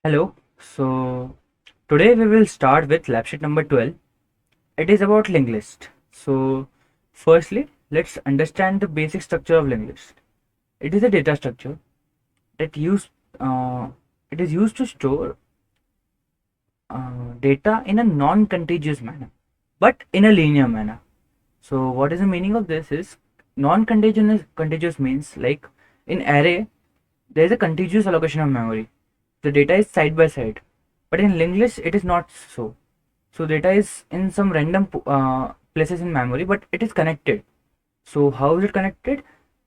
Hello. So today we will start with lab sheet number 12. It is about linked list. So firstly, let's understand the basic structure of linked list. It is a data structure that uh, it is used to store data in a non-contiguous manner, but in a linear manner. So what is the meaning of this is non-contiguous means like in array there is a contiguous allocation of memory. The data is side by side, but in linked list it is not so. So data is in some random places in memory, but it is connected. So how is it connected?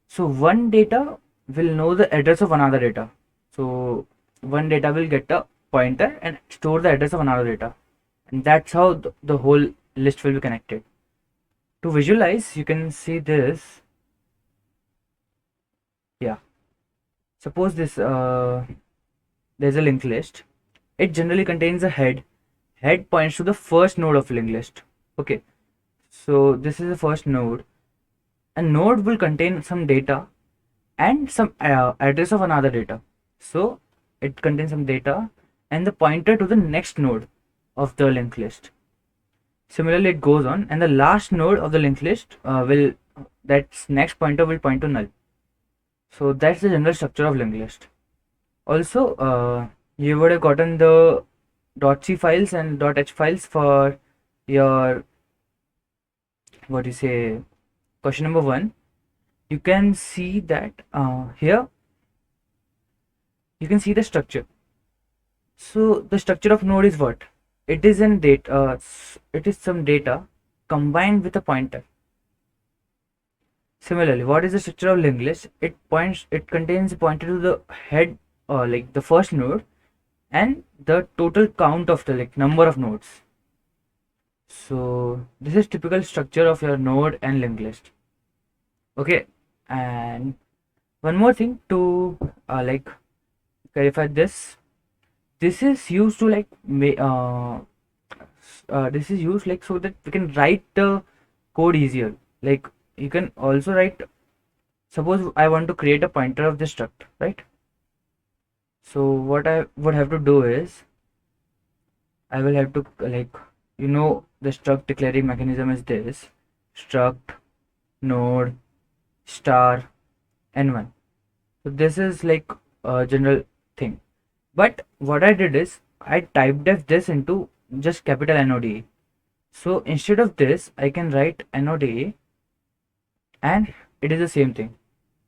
So one data will know the address of another data. So one data will get a pointer and store the address of another data, and that's how the whole list will be connected. To visualize, you can see this. Yeah. Suppose this there's a linked list. It generally contains a head. Head points to the first node of linked list. Okay. So this is the first node. A node will contain some data and some address of another data. So it contains some data and the pointer to the next node of the linked list. Similarly, it goes on, and the last node of the linked list will that next pointer will point to null. So that's the general structure of linked list. Also, you would have gotten the .c files and .h files for your what you say question number 1. You can see that here you can see the structure. So the structure of node is what? It is in data. It is some data combined with a pointer. Similarly, what is the structure of linked list? It contains a pointer to the head, like the first node, and the total count of the like number of nodes. So this is typical structure of your node and linked list. Okay, and one more thing to like clarify this. This is used to like this is used like so that we can write the code easier. Like you can also write. Suppose I want to create a pointer of this struct, right? So what I would have to do is I will have to like the struct declaring mechanism is this struct node star n1. So this is like a general thing. But what I did is I typed this into just capital NODE. So instead of this, I can write NODE and it is the same thing.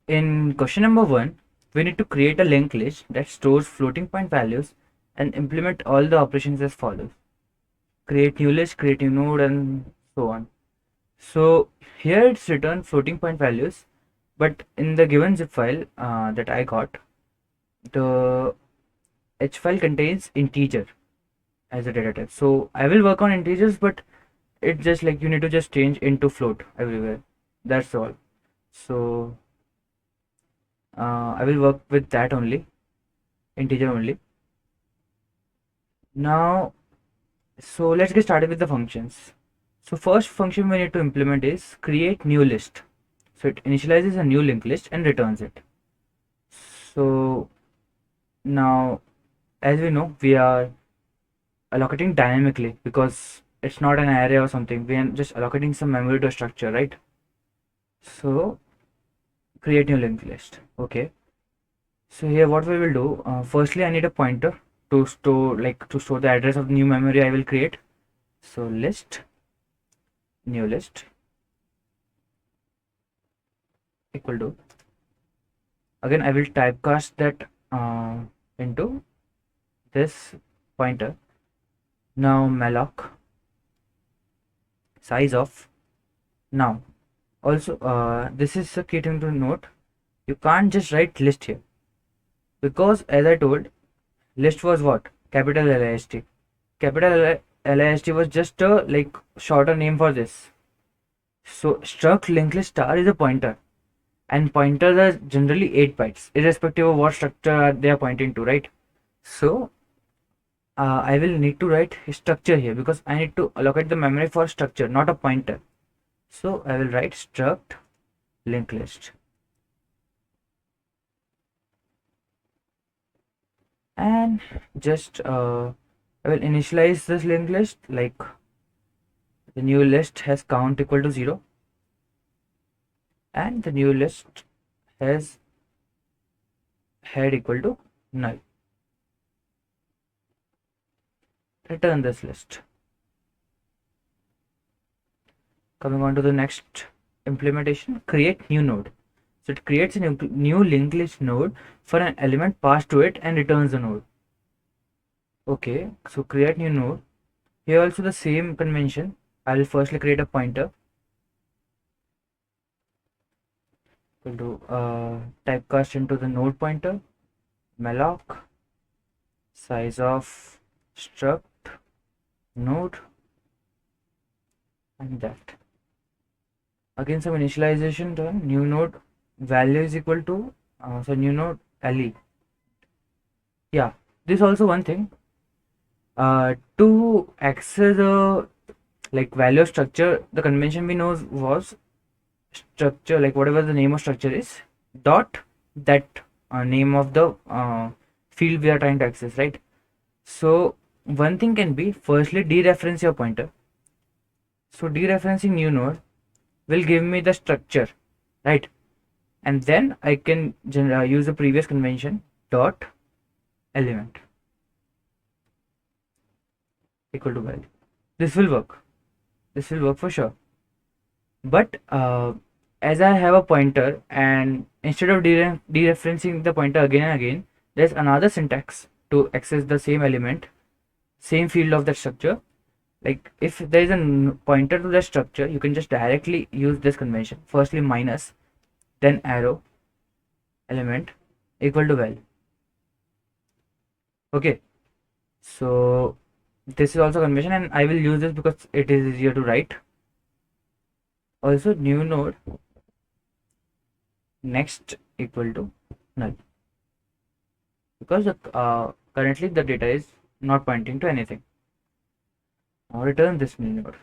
In question number 1, we need to create a linked list that stores floating point values and implement all the operations as follows. Create new list, create new node, and so on. So here it's written floating point values, but in the given zip file that I got, the H file contains integer as a data type. So I will work on integers, but it's just like you need to just change into float everywhere. That's all. So I will work with that only, integer only. Now, so let's get started with the functions. So first function we need to implement is create new list. So it initializes a new linked list and returns it. So now, as we know, we are allocating dynamically because it's not an array or something. We are just allocating some memory to a structure, right? So create new linked list. Okay. So here what we will do, firstly I need a pointer to store the address of the new memory I will create. So list new list equal to, again I will typecast that into this pointer. Now malloc size of. Now also this is a key thing to note, you can't just write list here because as I told, list was what? Capital LIST. Capital LIST was just a like shorter name for this. So struct linked list star is a pointer, and pointers are generally 8 bytes irrespective of what structure they are pointing to, right? So I will need to write structure here because I need to allocate the memory for structure, not a pointer. So I will write struct linked list. and just I will initialize this linked list, like the new list has count equal to 0 and the new list has head equal to null. Return this list. Coming on to the next implementation, create new node. So it creates a new linked list node for an element passed to it and returns the node. Okay, so create new node. Here also the same convention. I will firstly create a pointer. We'll do typecast into the node pointer, malloc, size of struct node, and that. Again some initialization done. New node value is equal to so new node le. Yeah, this also one thing. To access the like value structure, the convention we know was structure, like whatever the name of structure is, dot that name of the field we are trying to access, right? So one thing can be firstly dereference your pointer. So dereferencing new node will give me the structure, right? And then I can use the previous convention dot element equal to value. This will work. This will work for sure. But as I have a pointer and instead of dereferencing the pointer again and again, there's another syntax to access the same element, same field of that structure. Like if there is a pointer to the structure, you can just directly use this convention. Firstly minus, then arrow, element equal to value. Okay, so this is also convention and I will use this because it is easier to write. Also new node next equal to null, because currently the data is not pointing to anything. Now return this new node.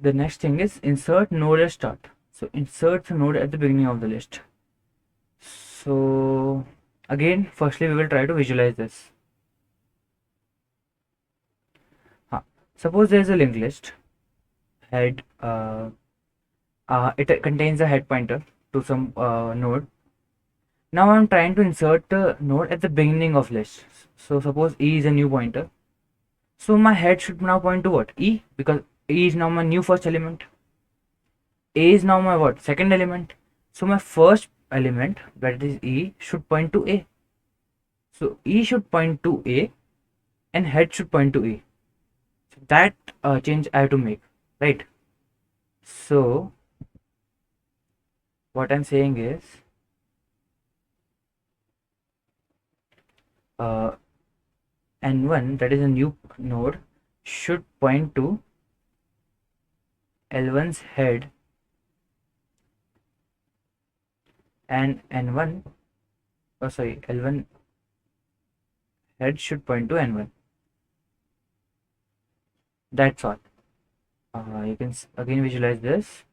The next thing is insert node at start. So insert the node at the beginning of the list. So again, firstly we will try to visualize this. Suppose there is a linked list head. It contains a head pointer to some node. Now I'm trying to insert the node at the beginning of list. So suppose E is a new pointer. So my head should now point to what? E, because E is now my new first element. A is now my what? Second element. So my first element, that is E, should point to A. So E should point to A and head should point to E. So that change I have to make, right? So what I'm saying is N1, that is a new node, should point to L1's head and N1, L1 head should point to N1. That's all. You can again visualize this.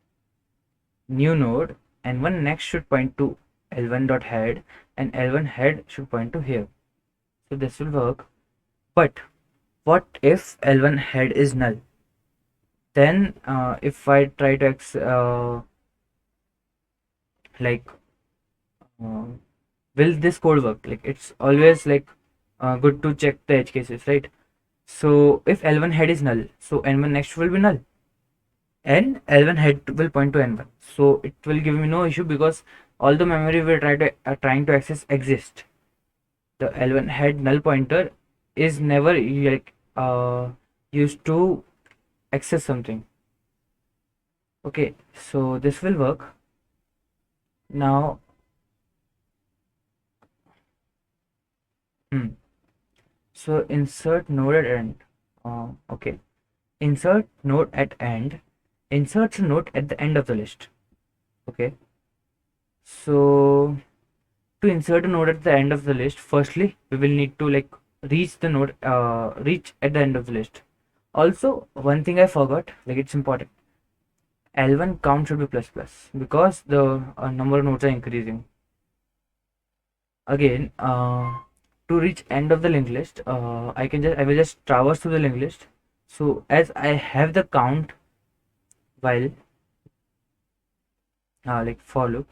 New node N1 next should point to L1 dot head and L1 head should point to here. So this will work. But what if L1 head is null? Then if I try to will this code work? Like it's always like good to check the edge cases, right? So if L1 head is null, so N1 next will be null and L1 head will point to N1. So it will give me no issue because all the memory we're trying to access exists. The L1 head null pointer is never like used to access something. Okay, so this will work. Now so insert node at end. Okay, insert node at end inserts a node at the end of the list. Okay, so to insert a node at the end of the list, firstly we will need to like reach the node reach at the end of the list. Also one thing I forgot, like it's important, L1 count should be plus plus because the number of nodes are increasing. Again, to reach end of the linked list, I will just traverse through the linked list. So as I have the count while like for loop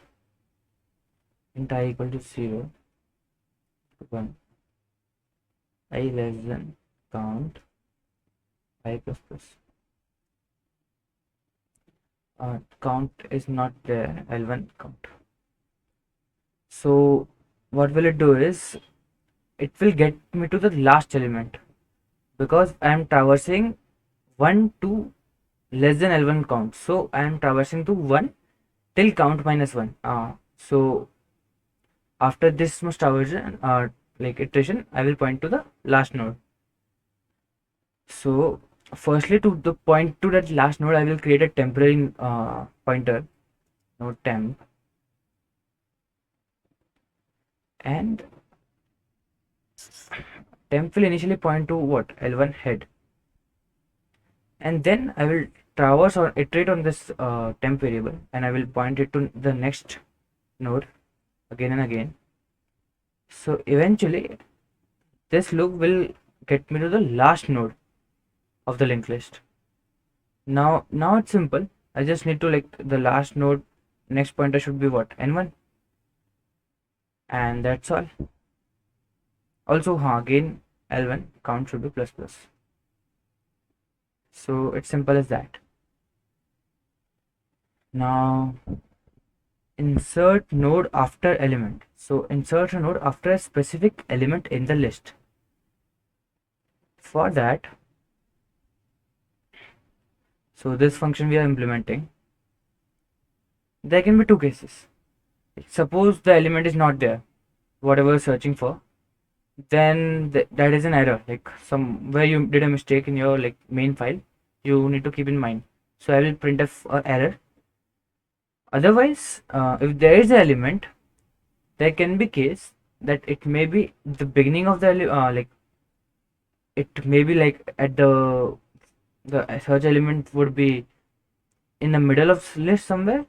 int I equal to 0 1 I less than count I plus plus. Count is not there, L1 count. So what will it do is it will get me to the last element because I am traversing 1 to less than L1 count. So I am traversing to 1 till count minus 1. So after this much traversion, like iteration, I will point to the last node. So firstly, to the point to that last node, I will create a temporary pointer node temp, and temp will initially point to what, L1 head, and then I will traverse or iterate on this temp variable, and I will point it to the next node again and again. So eventually this loop will get me to the last node of the linked list. Now it's simple. I just need to, like, the last node next pointer should be what, n1, and that's all. Also again L1 count should be plus plus. So it's simple as that. Now insert node after element. So insert a node after a specific element in the list. For that, so this function we are implementing, there can be two cases. Suppose the element is not there, whatever you're searching for, then that is an error, like somewhere you did a mistake in your like main file, you need to keep in mind. So I will print a error. Otherwise, if there is an element, there can be case that it may be the beginning of the like it may be like at the search element would be in the middle of list somewhere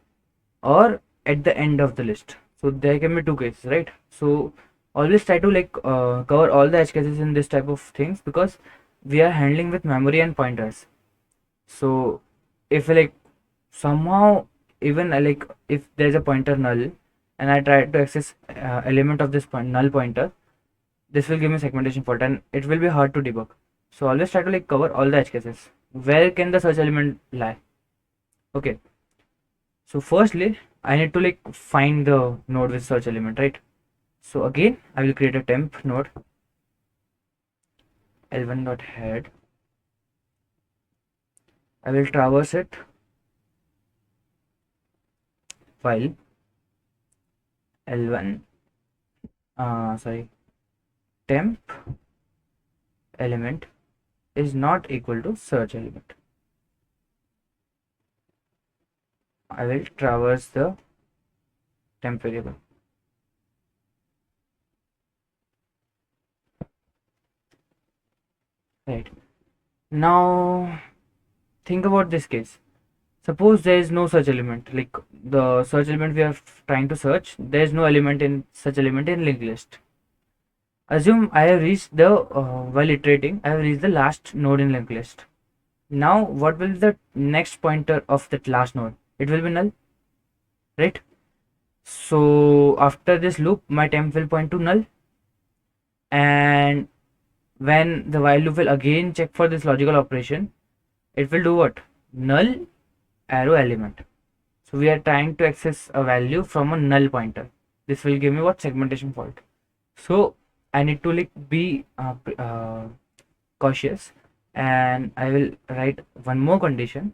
or at the end of the list. So there can be two cases, right? So always try to like cover all the edge cases in this type of things because we are handling with memory and pointers. So if like somehow even like if there's a pointer null and I try to access element of this null pointer, this will give me segmentation fault and it will be hard to debug. So always try to like cover all the edge cases. Where can the search element lie? Okay, so firstly I need to like find the node with search element, right? So again I will create a temp node l1.head. I will traverse it while l1 temp element is not equal to search element. I will traverse the temp variable. Right. Now think about this case. Suppose there is no such element, like the search element we are trying to search, there is no element in such element in linked list. Assume I have reached the while iterating, I have reached the last node in linked list. Now what will be the next pointer of that last node? It will be null, right? So after this loop my temp will point to null, and when the while loop will again check for this logical operation, it will do what? Null arrow element. So we are trying to access a value from a null pointer. This will give me what? Segmentation fault. So I need to like be cautious, and I will write one more condition.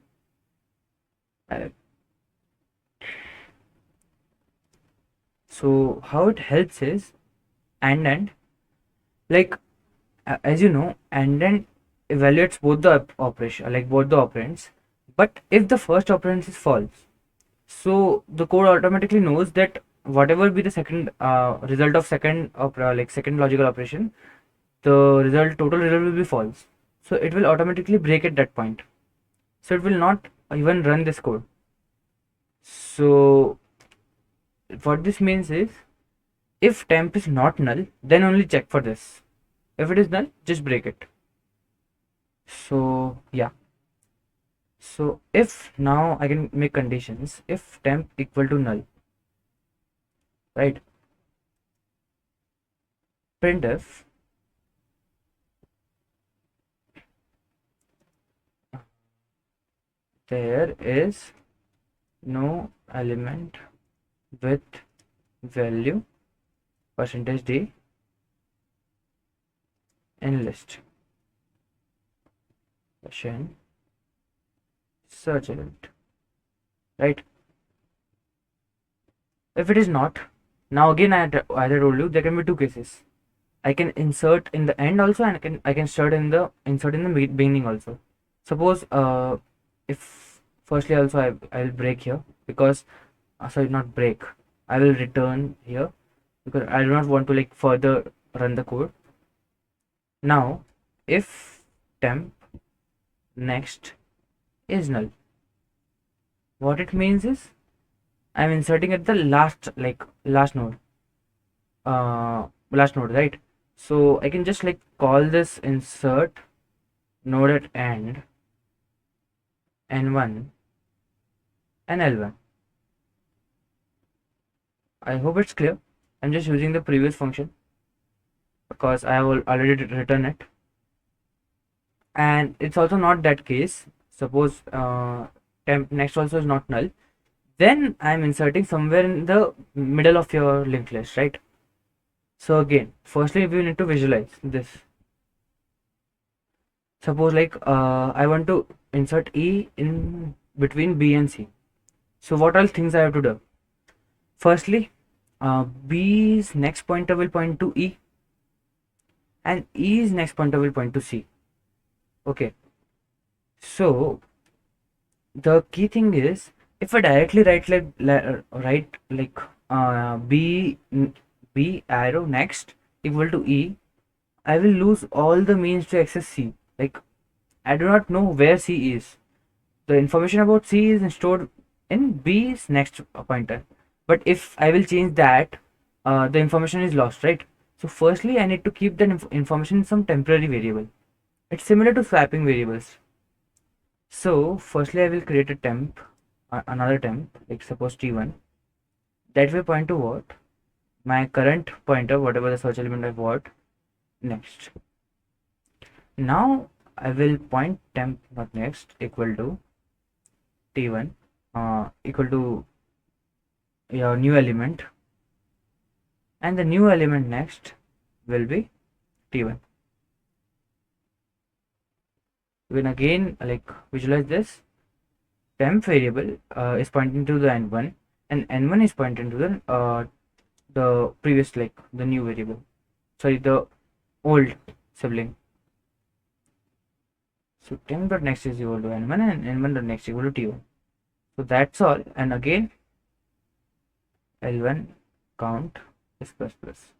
So how it helps is and like as you know, and evaluates both the operation, like both the operands. But if the first operand is false, so the code automatically knows that whatever be the second result of second like second logical operation, the total result will be false. So it will automatically break at that point. So it will not even run this code. So what this means is, if temp is not null, then only check for this. If it is null, just break it. So yeah. So if now I can make conditions, if temp equal to null, right? Printf there is no element with value %d in list session search element, right? If it is not, now again as I told you, there can be two cases. I can insert in the end also, and I can insert in the beginning also. Suppose if firstly also I'll break here, because sorry, not break, I will return here because I do not want to like further run the code. Now if temp next is null, what it means is I'm inserting at the last node, right? So I can just like call this insert node at end n1 and l1. I hope it's clear. I'm just using the previous function because I have already written it. And it's also not that case. Suppose temp next also is not null, then I'm inserting somewhere in the middle of your linked list, right? So again, firstly we need to visualize this. Suppose like I want to insert E in between B and C. So what all things I have to do? Firstly, B's next pointer will point to E and E's next pointer will point to C. Okay. So the key thing is, if I directly write like B arrow next equal to E, I will lose all the means to access C. Like I do not know where C is. The information about C is stored in B's next pointer. But if I will change that, the information is lost, right? So firstly, I need to keep that information in some temporary variable. It's similar to swapping variables. So firstly, I will create a temp, another temp, like suppose t1. That will point to what? My current pointer, whatever the search element I want next. Now I will point temp not next equal to t1 equal to your new element, and the new element next will be t1. When again like visualize this, temp variable is pointing to the n1 and n1 is pointing to the previous, like the new variable, sorry, the old sibling. So temp dot next is equal to n1 and n1 dot next equal to t1. So that's all. And again l1 count is plus plus.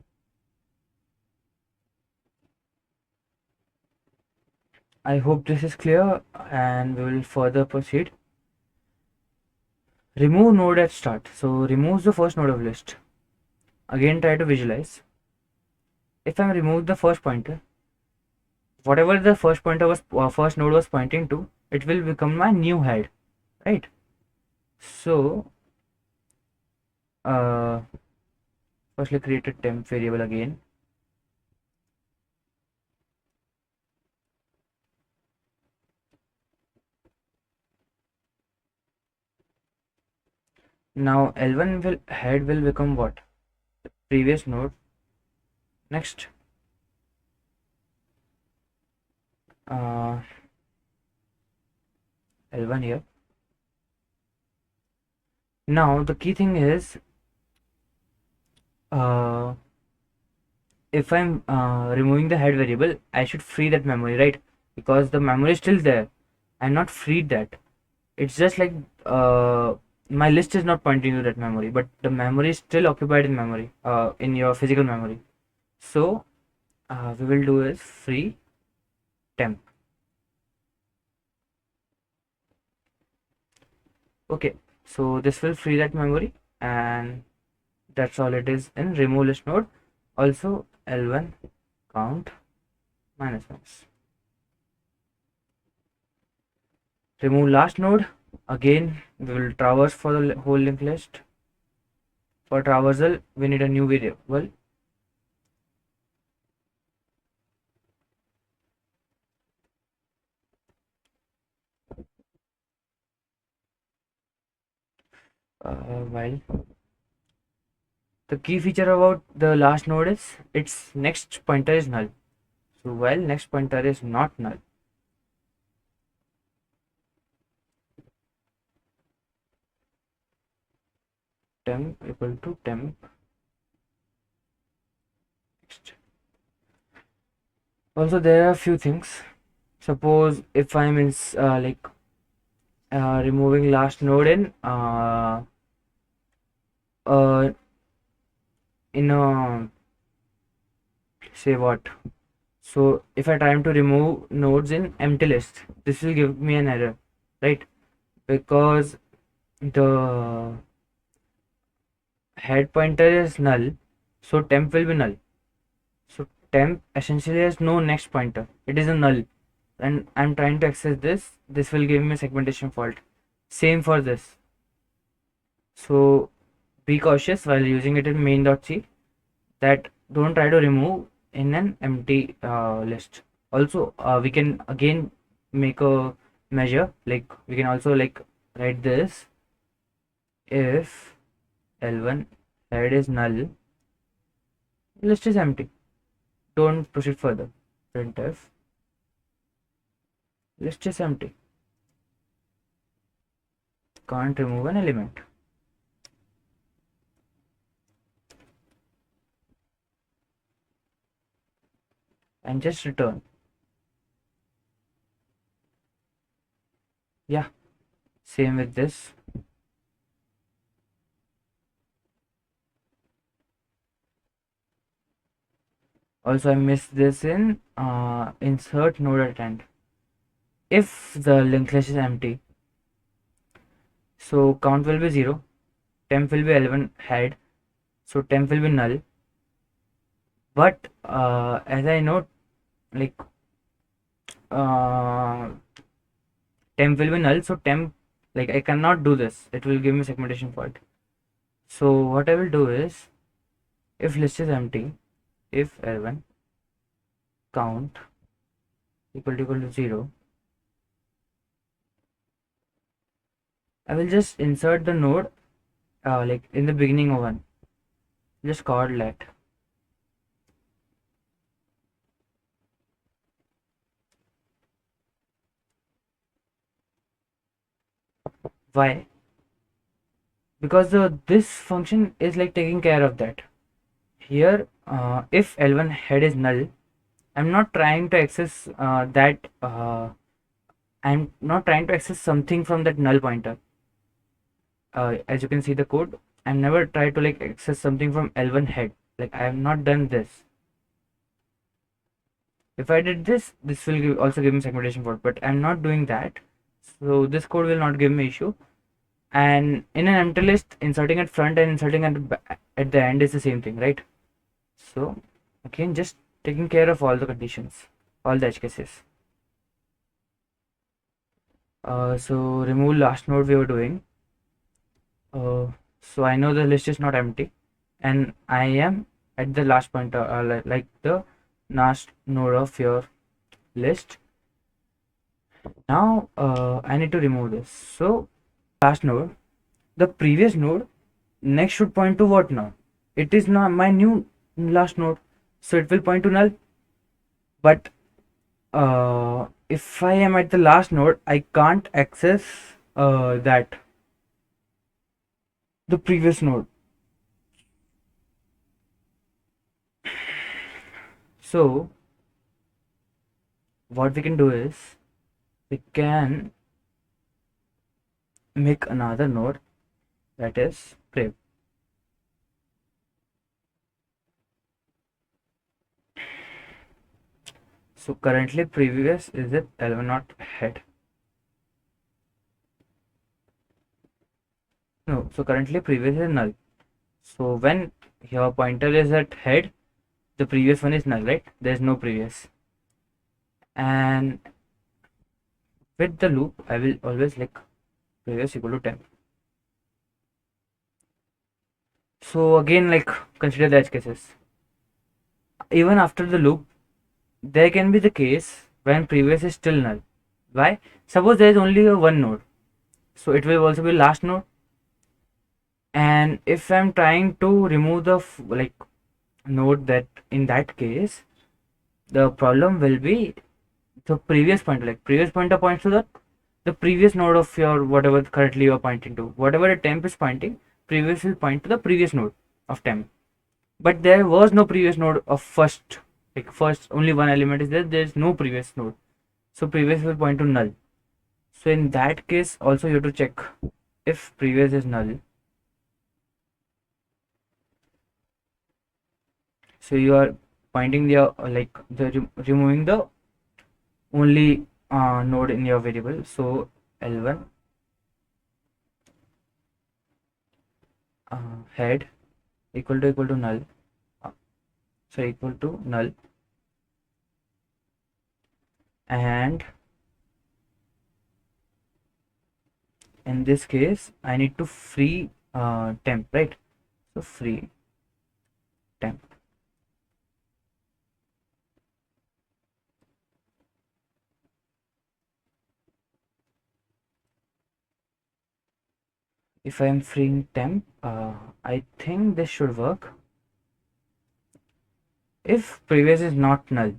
I hope this is clear, and we will further proceed. Remove node at start. So removes the first node of list. Again try to visualize. If I remove the first pointer, whatever the first pointer was first node was pointing to, it will become my new head, right? So firstly create a temp variable again. Now L1 will head will become what? The previous node. Next L1 here. Now the key thing is, if I'm removing the head variable, I should free that memory, right? Because the memory is still there. I'm not freed that. It's just like my list is not pointing to that memory, but the memory is still occupied in memory, in your physical memory. So we will do is free temp. Okay, So this will free that memory, and that's all it is in remove list node. Also L1 count minus minus. Remove last node. Again, we will traverse for the whole linked list. For traversal, we need a new variable. While the key feature about the last node is its next pointer is null. So while next pointer is not null, temp equal to temp next. Also, there are a few things. Suppose if I'm in removing last node uh, in a say what. So if I try to remove nodes in empty list, this will give me an error, right? Because the head pointer is null, so temp will be null. So temp essentially has no next pointer. It is a null, and I'm trying to access this. This will give me a segmentation fault. Same for this. So be cautious while using it in main.c, that don't try to remove in an empty list. Also, we can again make a measure, like we can also like write this: if L1 head is null, list is empty, don't proceed further. Printf list is empty, can't remove an element. And just return. Yeah, same with this. Also, I missed this in insert node at end. If the linked list is empty, so count will be 0, temp will be 11 head, so temp will be null. But as I know, like uh, temp will be null, so temp, like I cannot do this, it will give me segmentation fault. So what I will do is, if list is empty, if L1 count equal to 0, I will just insert the node like in the beginning of one, just call let. Why? Because this function is like taking care of that. Here, if L1 head is null, I'm not trying to access that. I'm not trying to access something from that null pointer. As you can see the code, I've never tried to like access something from L1 head. Like I have not done this. If I did this, this will also give me segmentation fault, but I'm not doing that. So this code will not give me issue. And in an empty list, inserting at front and inserting at the end is the same thing, right? So again, just taking care of all the conditions, all the edge cases. So remove last node we were doing. So I know the list is not empty, and I am at the last pointer, like the last node of your list. Now I need to remove this. So last node, the previous node next should point to what now? It is not my new last node, so it will point to null. But if I am at the last node, I can't access that the previous node. So what we can do is we can make another node, that is prev. So currently previous is it L1 not head. No, so currently previous is null. So when your pointer is at head, the previous one is null, right? There's no previous. And with the loop, I will always like previous equal to temp. So again, like consider the edge cases. Even after the loop, there can be the case when previous is still null. Why? Suppose there is only a one node, so it will also be last node. And if I'm trying to remove the like node, that in that case, the problem will be the previous pointer. Like previous pointer points to the previous node of your whatever currently you are pointing to. Whatever the temp is pointing, previous will point to the previous node of temp. But there was no previous node of first. Like first, only one element is there. There is no previous node, so previous will point to null. So in that case, also you have to check if previous is null. So you are pointing the like the removing the only node in your variable. So L1 head equal to null. So equal to null, and in this case I need to free temp, right? So free temp. If I am freeing temp, I think this should work. If previous is not null,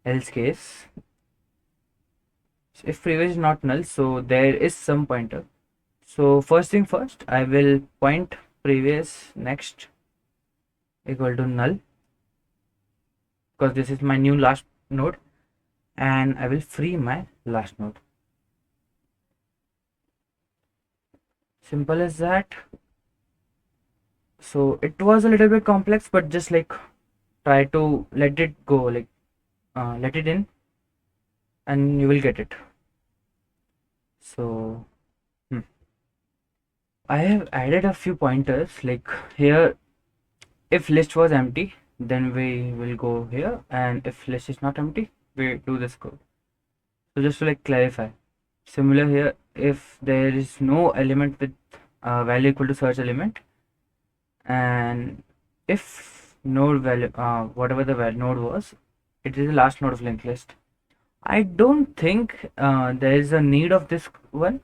else case, if previous is not null, so there is some pointer. So first thing first, I will point previous next equal to null, because this is my new last node, and I will free my last node. Simple as that. So it was a little bit complex, but just like try to let it go, like let it in, and you will get it. So I have added a few pointers, like here if list was empty, then we will go here, and if list is not empty, we do this code. So just to like clarify, similar here, if there is no element with value equal to search element, and if node value whatever the node was, it is the last node of linked list. I don't think there is a need of this one.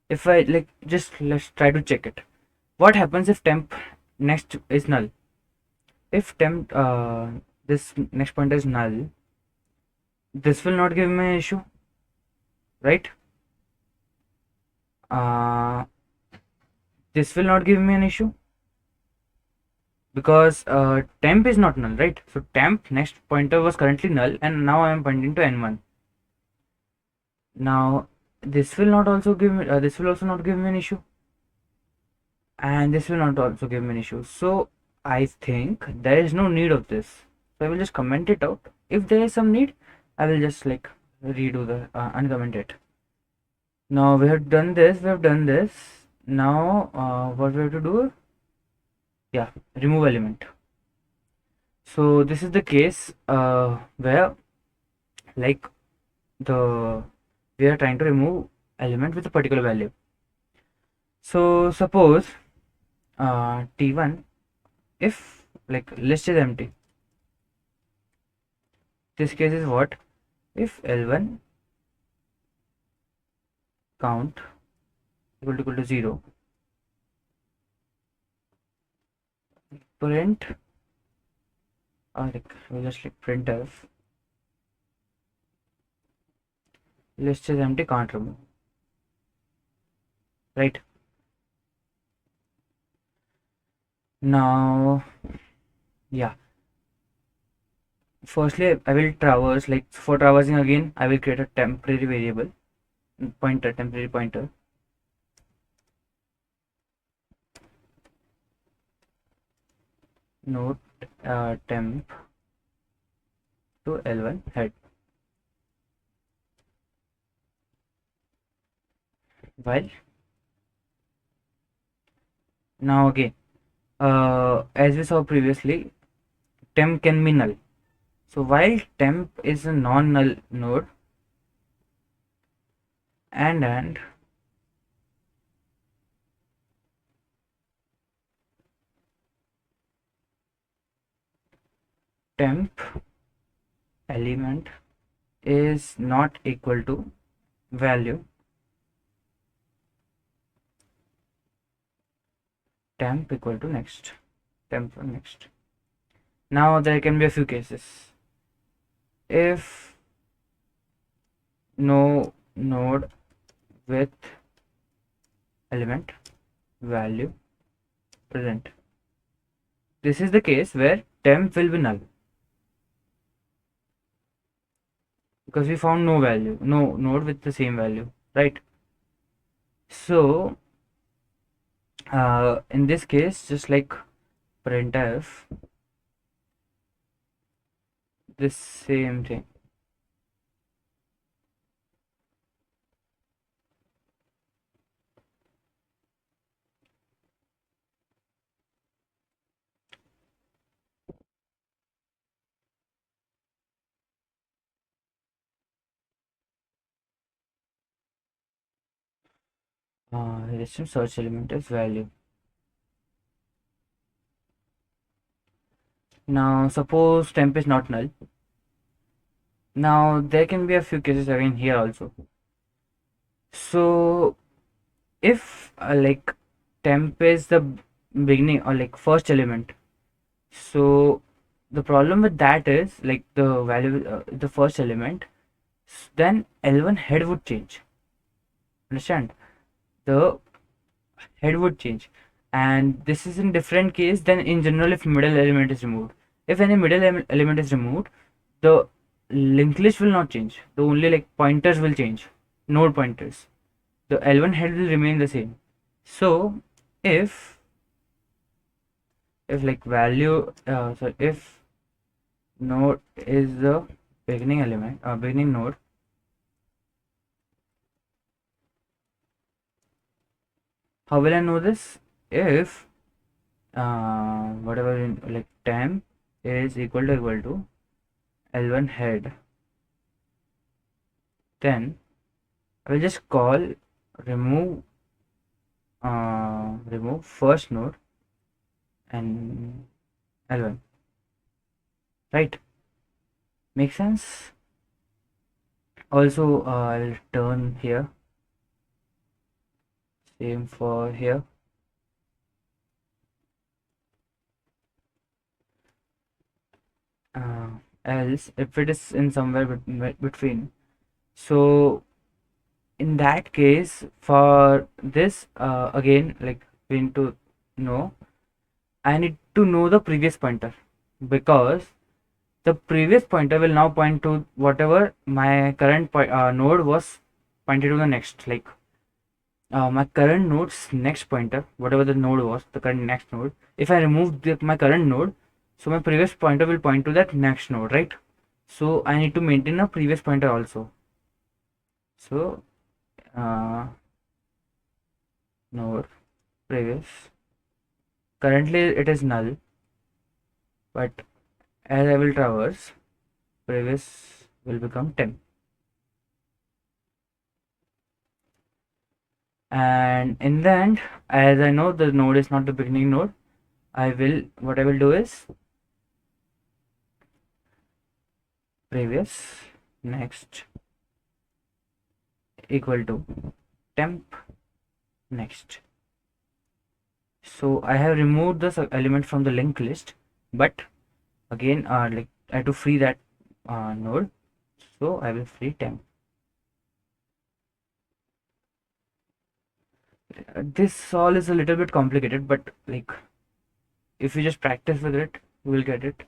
If I like, just let's try to check it. What happens if temp next is null? If temp this next pointer is null, this will not give me an issue, right? This will not give me an issue because temp is not null, right? So temp next pointer was currently null, and now I am pointing to n1. Now this will not also give me this will also not give me an issue, and this will not also give me an issue. So I think there is no need of this, so I will just comment it out. If there is some need, I will just like redo the uncomment it. Now we have done this, now what we have to do, yeah, remove element. So this is the case where like we are trying to remove element with a particular value. So suppose t1, if like list is empty, this case is what? If L1 count equal to 0, print like we'll just like printf list is empty, can't remove, right? Now yeah, firstly I will traverse, like for traversing again I will create a temporary variable pointer, temporary pointer, node temp to L1 head, while Now again, as we saw previously, temp can be null. So while temp is a non-null node, and temp element is not equal to value temp equal to next, temp next. Now there can be a few cases. If no node with element value present, this is the case where temp will be null because we found no value, no node with the same value, right? So in this case, just like printf, this same thing. Relation search element is value. Now suppose temp is not null. Now there can be a few cases again here also. So if like temp is the beginning or like first element, so the problem with that is like the value the first element, then L1 head would change. Understand? The head would change, and this is in different case than in general if middle element is removed. If any middle element is removed, the linked list will not change. The only like pointers will change, node pointers. The L1 head will remain the same. So if like value sorry, if node is the beginning element beginning node, how will I know this? If whatever in like temp is equal to L1 head, then I will just call remove remove first node and L1, right? Make sense? Also I'll turn here, same for here. Else if it is in somewhere between, so in that case for this again like we need to know, I need to know the previous pointer, because the previous pointer will now point to whatever my current node was pointed to the next, like my current node's next pointer, whatever the node was, the current next node, if I remove my current node, so my previous pointer will point to that next node, right? So I need to maintain a previous pointer also. So node previous, currently it is null, but as I will traverse, previous will become 10. And in the end, as I know the node is not the beginning node, what I will do is previous next equal to temp next. So I have removed this element from the linked list, but again like I have to free that node, so I will free temp. This all is a little bit complicated, but like if you just practice with it, you will get it.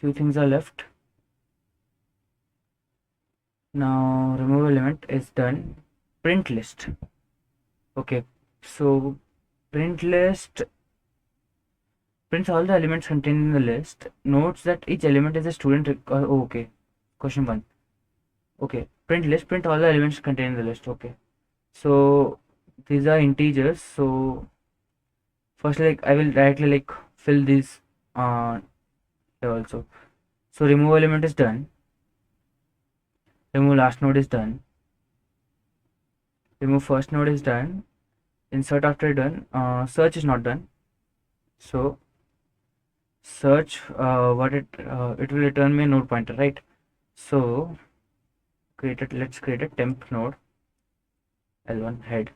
Few things are left. Now remove element is done. Print list. Okay, so print list prints all the elements contained in the list, notes that each element is a student oh, okay, question 1. Okay, print list, print all the elements contained in the list. Okay, so these are integers, so first like I will directly like fill these here also. So remove element is done, remove last node is done, remove first node is done, insert after done, search is not done. So search, what it will return me a node pointer, right? So let's create a temp node L1 head.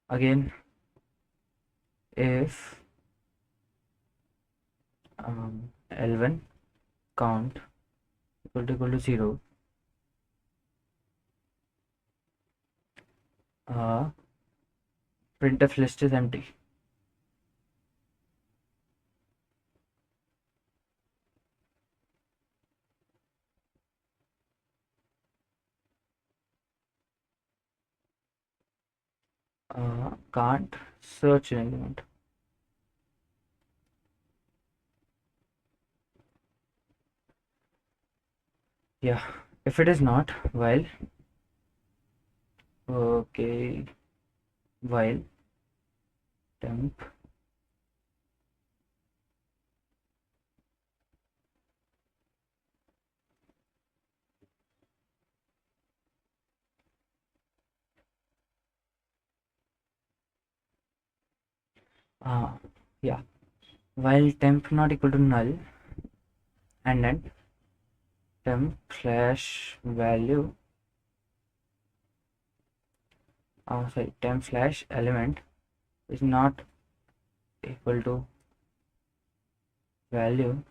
Again, if L1 count equal to 0, printf list is empty. Can't search an element. Yeah, if it is not, while okay, while temp yeah, while temp not equal to null, and then temp slash value, sorry, temp slash element is not equal to value.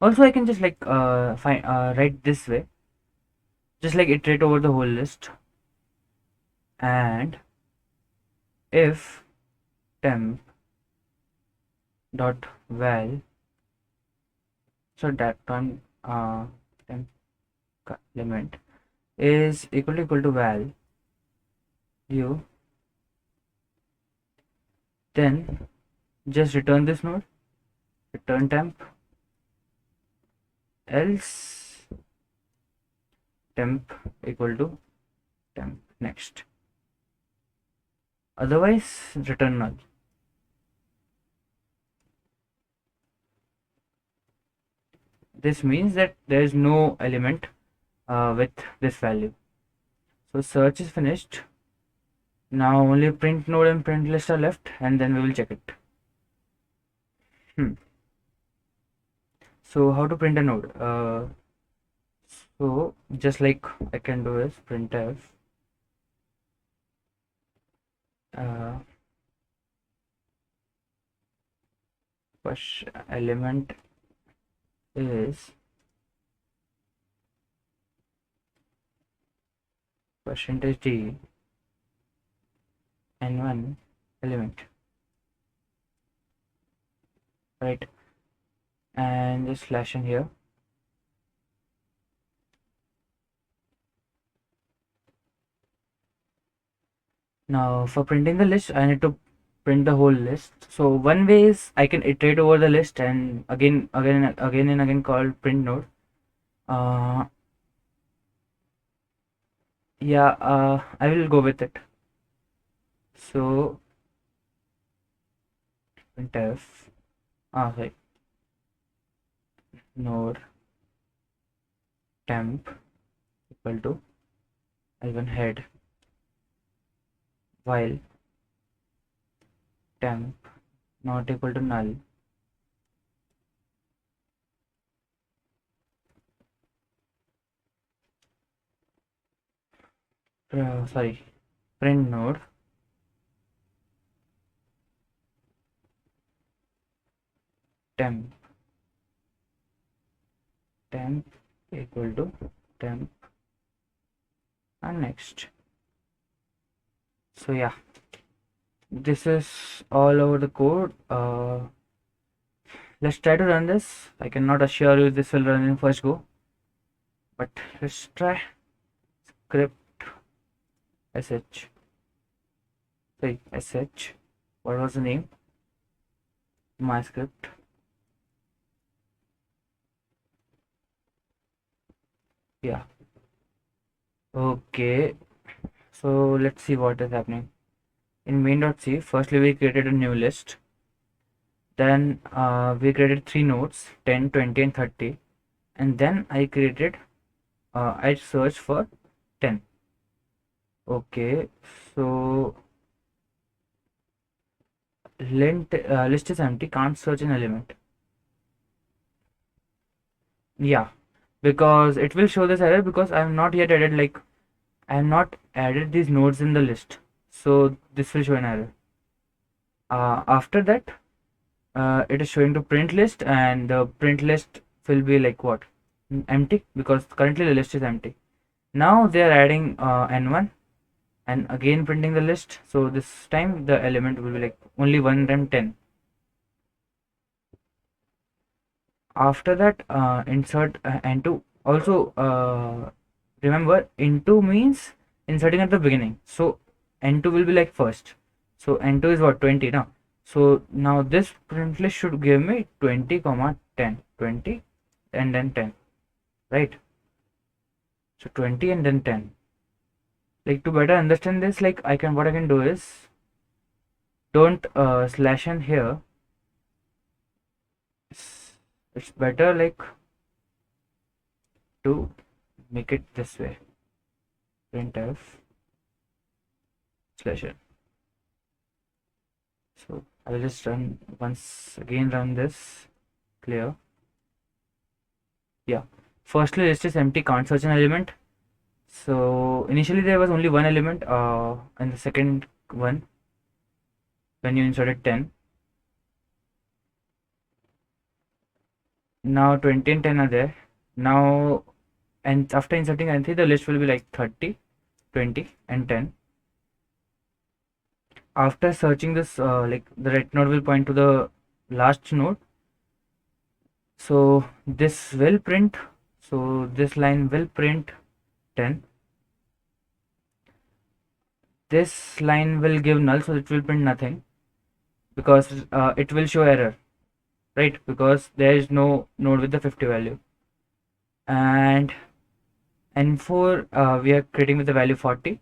Also I can just like find write this way, just like iterate over the whole list, and if temp dot val, so that one temp element is equal to val you, then just return this node, return temp, else temp equal to temp next, otherwise return null. This means that there is no element with this value. So search is finished. Now only print node and print list are left, and then we will check it. So how to print a node? So just like I can do is printf first element is percentage d and one element, right? And just slash in here. Now for printing the list, I need to print the whole list. So one way is I can iterate over the list and again and again call print node. Yeah, I will go with it. So printf sorry, node temp equal to L1 head, while temp not equal to null, sorry, print node temp equal to temp and next. So yeah, this is all over the code. Let's try to run this. I cannot assure you this will run in first go, but let's try. Script sh, sorry, sh, what was the name? My script. Yeah, Okay, so let's see what is happening. In main.c, firstly we created a new list. Then we created three nodes, 10, 20, and 30. And then I searched for 10. Okay, so list is empty, can't search an element. Yeah, because it will show this error because I have not yet added, like, I have not added these nodes in the list. So this will show an error. After that, it is showing to print list, and the print list will be like what? Empty, because currently the list is empty. Now they are adding n1 and again printing the list. So this time the element will be like only 1 and 10. After that, insert n2. Also, remember n2 means inserting at the beginning. So n2 will be like first. So n2 is what, 20 now. So now this print list should give me 20 comma 10, 20 and then 10, right? So 20 and then 10. Like, to better understand this, like, what I can do is, don't slash n here. It's better, like, to make it this way. Printf slash n. So I will just run this, clear. Yeah, firstly list is empty, can't search an element. So initially there was only one element, and the second one when you inserted 10. Now 20 and 10 are there. Now, and after inserting n3, the list will be like 30, 20 and 10. After searching this, like, the red node will point to the last node. So this will print, so this line will print 10. This line will give null, so it will print nothing, because it will show error, right? Because there is no node with the 50 value. And n4 we are creating with the value 40.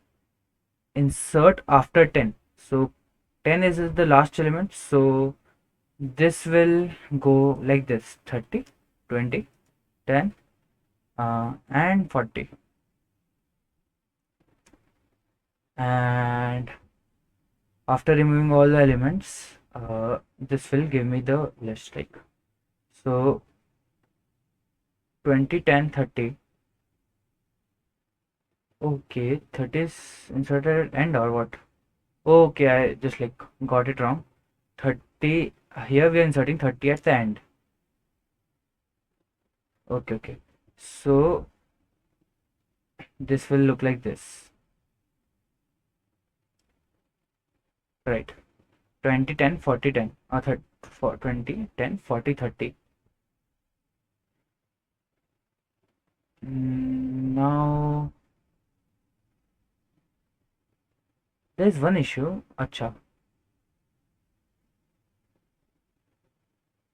Insert after 10. So 10 is the last element, so this will go like this: 30, 20, 10, and 40. And after removing all the elements, this will give me the list, like, so 20, 10, 30. Okay, 30 is inserted at end or what? Okay, I just, like, got it wrong. 30, here we are inserting 30 at the end. Okay, so this will look like this, right? 20, 10, 40, 10, or 30, 20, 10, 40, 30. Now there is one issue. Acha.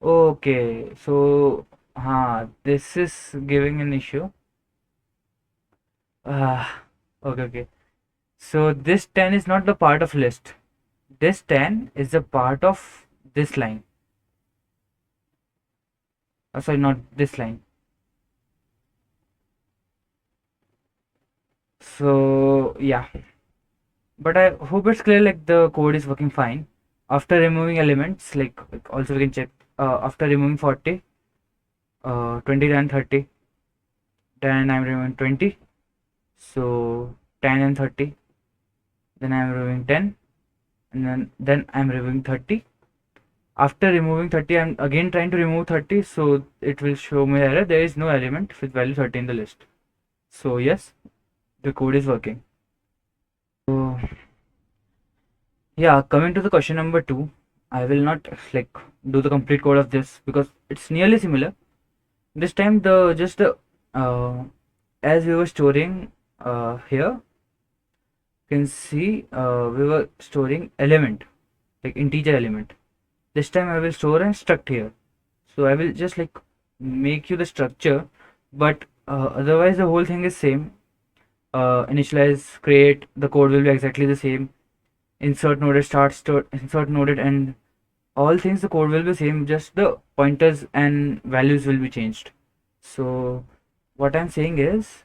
Okay, so this is giving an issue. Okay. So this 10 is not the part of list. This 10 is a part of this line. Sorry, not this line. So yeah, but I hope it's clear, like, the code is working fine. After removing elements, like, also we can check, after removing 40, 20 and 30, then I'm removing 20, so 10 and 30, then I'm removing 10, and then I'm removing 30. After removing 30, I'm again trying to remove 30, so it will show me error. There is no element with value 30 in the list. So yes, the code is working. So yeah, coming to the question number 2, I will not, like, do the complete code of this because it's nearly similar. This time the just the as we were storing here, you can see we were storing element, like integer element. This time I will store and struct here. So I will just, like, make you the structure, but otherwise the whole thing is same. initialize, create, the code will be exactly the same. Insert noded, insert noded, and all things, the code will be same, just the pointers and values will be changed. So what I'm saying is,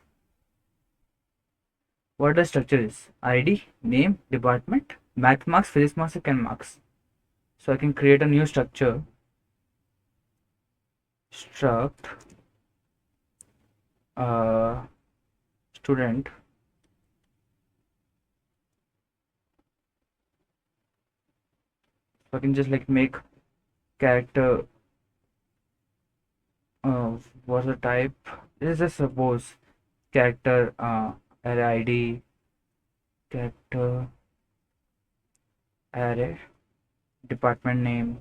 what the structure is: ID, name, department, math marks, physics marks, and chem marks. So I can create a new structure, struct student, so I can just like make character, what's the type, this is just suppose character, array ID, character array, department name,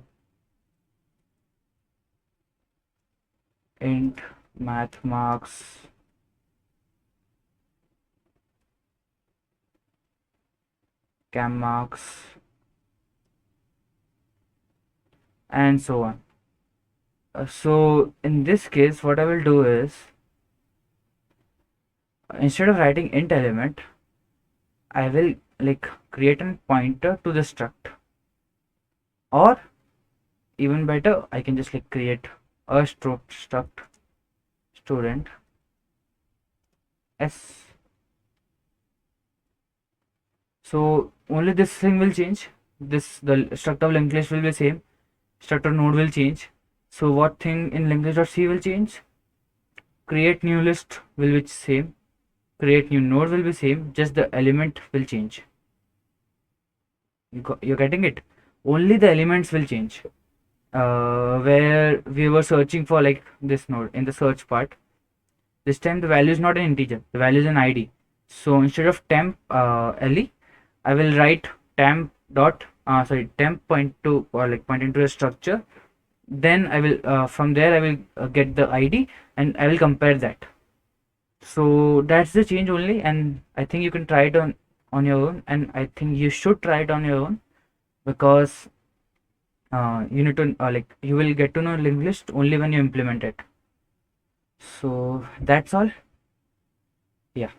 int math marks, cam marks, and so on. So in this case, what I will do is, instead of writing int element, I will like create a pointer to the struct, or even better, I can just like create a struct student s. So only this thing will change. This, the struct of linked list will be same. Structure node will change. So what thing in linked list.c will change? Create new list will be same. Create new node will be same. Just the element will change. You're getting it? Only the elements will change. Where we were searching for like this node in the search part, this time the value is not an integer, the value is an id. So instead of temp le, I will write temp dot temp point to, or like pointing to a structure. Then I will from there I will get the id and I will compare that. So that's the change only, and I think you can try it on your own, and I think you should try it on your own, because you need to like, you will get to know linked list only when you implement it. So that's all.